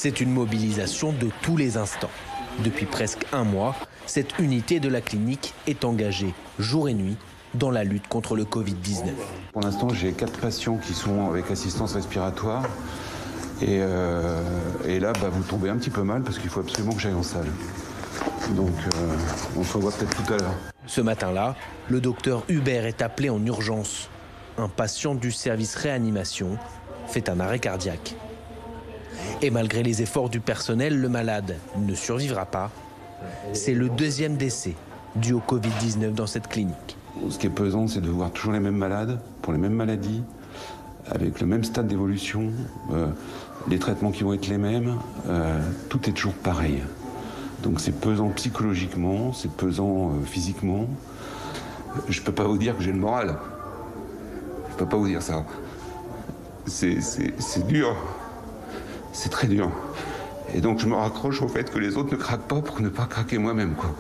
C'est une mobilisation de tous les instants. Depuis presque un mois, cette unité de la clinique est engagée jour et nuit dans la lutte contre le Covid-19. Pour l'instant, j'ai 4 patients qui sont avec assistance respiratoire. Et là, vous tombez un petit peu mal parce qu'il faut absolument que j'aille en salle. Donc, on se revoit peut-être tout à l'heure. Ce matin-là, le docteur Hubert est appelé en urgence. Un patient du service réanimation fait un arrêt cardiaque. Et malgré les efforts du personnel, le malade ne survivra pas. C'est le 2e décès dû au Covid-19 dans cette clinique. Ce qui est pesant, c'est de voir toujours les mêmes malades, pour les mêmes maladies, avec le même stade d'évolution, les traitements qui vont être les mêmes, tout est toujours pareil. Donc c'est pesant psychologiquement, c'est pesant physiquement. Je ne peux pas vous dire que j'ai le moral. Je ne peux pas vous dire ça. C'est dur. C'est très dur. Et donc je me raccroche au fait que les autres ne craquent pas pour ne pas craquer moi-même, quoi.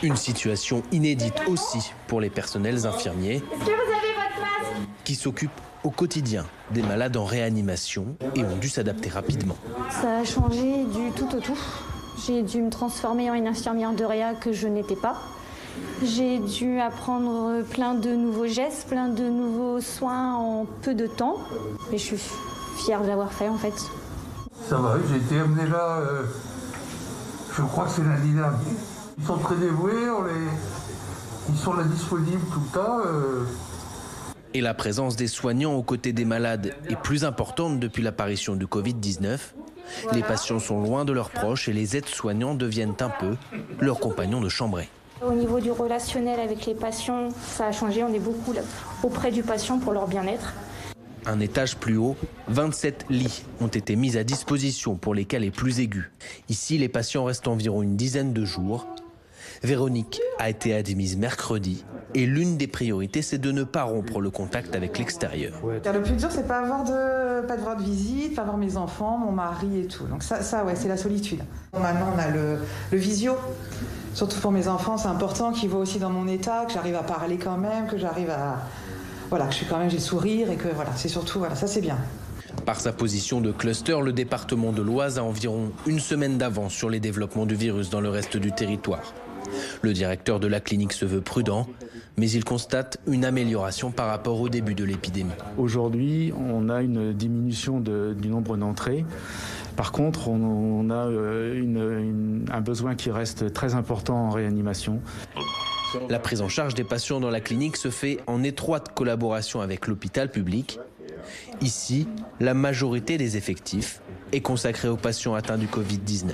Une situation inédite aussi pour les personnels infirmiers. Est-ce que vous avez votre masque ? Qui s'occupent au quotidien des malades en réanimation et ont dû s'adapter rapidement. Ça a changé du tout au tout. J'ai dû me transformer en une infirmière de réa que je n'étais pas. J'ai dû apprendre plein de nouveaux gestes, plein de nouveaux soins en peu de temps. Et je suis fière de l'avoir fait en fait. Ça va, j'ai été amené là, je crois que c'est lundi dernier. Ils sont très dévoués, ils sont là disponibles tout le temps. Et la présence des soignants aux côtés des malades est plus importante depuis l'apparition du Covid-19. Les patients sont loin de leurs proches et les aides-soignants deviennent un peu leurs compagnons de chambrée. Au niveau du relationnel avec les patients, ça a changé. On est beaucoup là, auprès du patient pour leur bien-être. Un étage plus haut, 27 lits ont été mis à disposition pour les cas les plus aigus. Ici, les patients restent environ une dizaine de jours. Véronique a été admise mercredi et l'une des priorités, c'est de ne pas rompre le contact avec l'extérieur. Le plus dur, c'est pas de voir de visite, pas voir mes enfants, mon mari et tout. Donc ça ouais, c'est la solitude. Maintenant, on a le visio. Surtout pour mes enfants, c'est important qu'ils voient aussi dans mon état, que j'arrive à parler quand même, que j'arrive à... Voilà, que je suis quand même, j'ai le sourire et que voilà, c'est surtout, voilà, ça c'est bien. Par sa position de cluster, le département de l'Oise a environ une semaine d'avance sur les développements du virus dans le reste du territoire. Le directeur de la clinique se veut prudent, mais il constate une amélioration par rapport au début de l'épidémie. Aujourd'hui, on a une diminution du nombre d'entrées. Par contre, on a un besoin qui reste très important en réanimation. La prise en charge des patients dans la clinique se fait en étroite collaboration avec l'hôpital public. Ici, la majorité des effectifs est consacrée aux patients atteints du Covid-19.